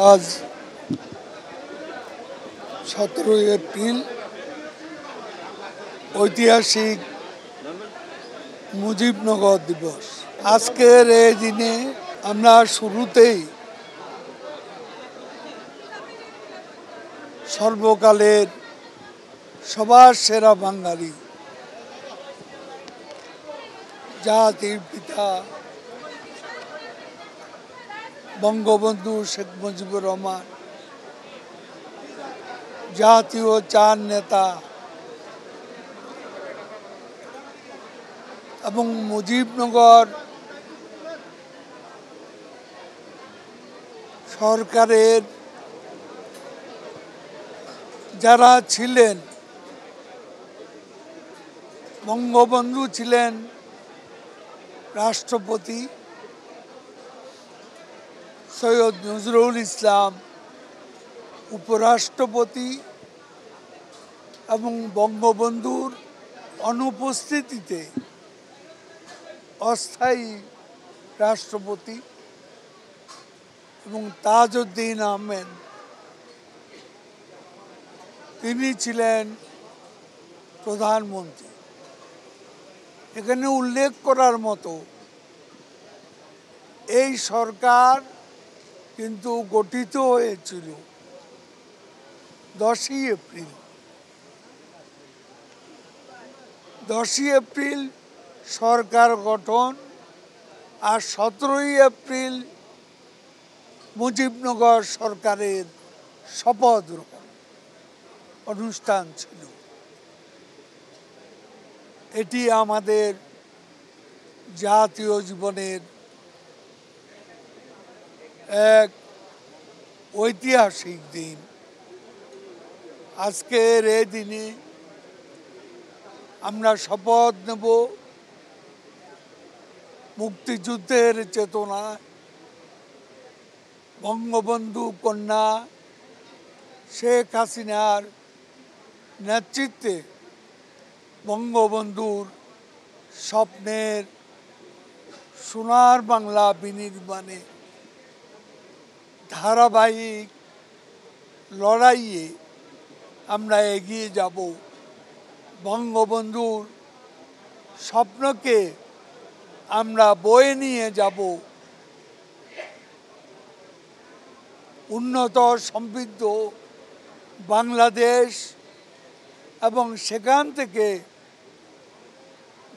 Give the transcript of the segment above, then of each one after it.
আজ 17 এপ্রিল ঐতিহাসিক মুজিবনগর দিবস। আজকের এই দিনে আমরা শুরুতেই সর্বকালের সবার সেরা বাঙালি জাতির পিতা বঙ্গবন্ধু শেখ মুজিবুর রহমান, জাতীয় চার নেতা এবং মুজিবনগর সরকারের যারা ছিলেন, বঙ্গবন্ধু ছিলেন রাষ্ট্রপতি, সৈয়দ নজরুল ইসলাম উপরাষ্ট্রপতি এবং বঙ্গবন্ধুর অনুপস্থিতিতে অস্থায়ী রাষ্ট্রপতি এবং তাজউদ্দিন আহমেদ তিনি ছিলেন প্রধানমন্ত্রী। এখানে উল্লেখ করার মতো এই সরকার কিন্তু গঠিত হয়েছিল 10ই এপ্রিল। 10ই এপ্রিল সরকার গঠন আর 17ই এপ্রিল মুজিবনগর সরকারের শপথ গ্রহণ অনুষ্ঠান ছিল। এটি আমাদের জাতীয় জীবনের এক ঐতিহাসিক দিন। আজকের এই দিনে আমরা শপথ নেব মুক্তিযুদ্ধের চেতনা, বঙ্গবন্ধু কন্যা শেখ হাসিনার নেতৃত্বে বঙ্গবন্ধুর স্বপ্নের সোনার বাংলা বিনির্মাণে ধারাবাহিক লড়াইয়ে আমরা এগিয়ে যাব। বঙ্গবন্ধুর স্বপ্নকে আমরা বয়ে নিয়ে যাব উন্নত সমৃদ্ধ বাংলাদেশ এবং সেখান থেকে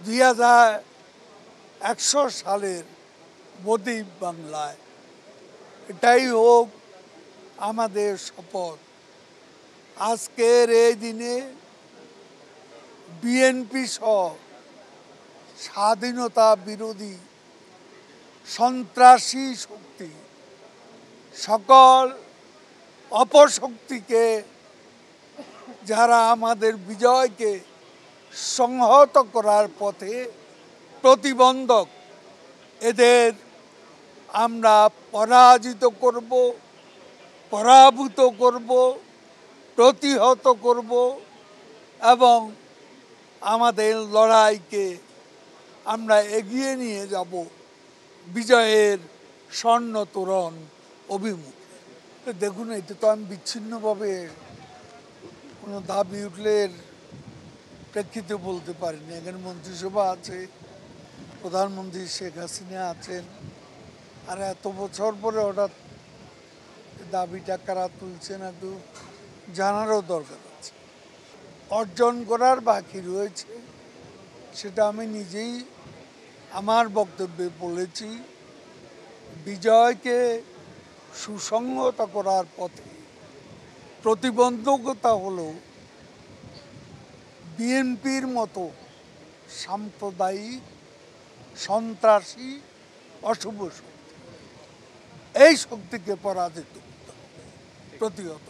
2100 সালের বদ্বীপ বাংলায়। এটাই হোক আমাদের শপথ। আজকের এই দিনে বিএনপি সহ স্বাধীনতা বিরোধী সন্ত্রাসী শক্তি সকল অপশক্তিকে, যারা আমাদের বিজয়কে সংহত করার পথে প্রতিবন্ধক, এদের আমরা পরাজিত করব, পরাভূত করব, প্রতিহত করব এবং আমাদের লড়াইকে আমরা এগিয়ে নিয়ে যাব বিজয়ের স্বর্ণ তোরণ অভিমুখে। দেখুন, এটা তো আমি বিচ্ছিন্নভাবে কোনো দাবি উঠলের প্রেক্ষিতে বলতে পারিনি। এখানে মন্ত্রিসভা আছে, প্রধানমন্ত্রী শেখ হাসিনা আছেন, আর এত বছর পরে হঠাৎ দাবিটা কারা তুলছেন একটু জানারও দরকার আছে। অর্জন করার বাকি রয়েছে, সেটা আমি নিজেই আমার বক্তব্যে বলেছি। বিজয়কে সুসংহত করার পথে প্রতিবন্ধকতা হলো বিএনপির মতো সাম্প্রদায়িক সন্ত্রাসী অশুভ শক্তি। এই শক্তিকে পরাজিত করতে হবে, প্রতিহত।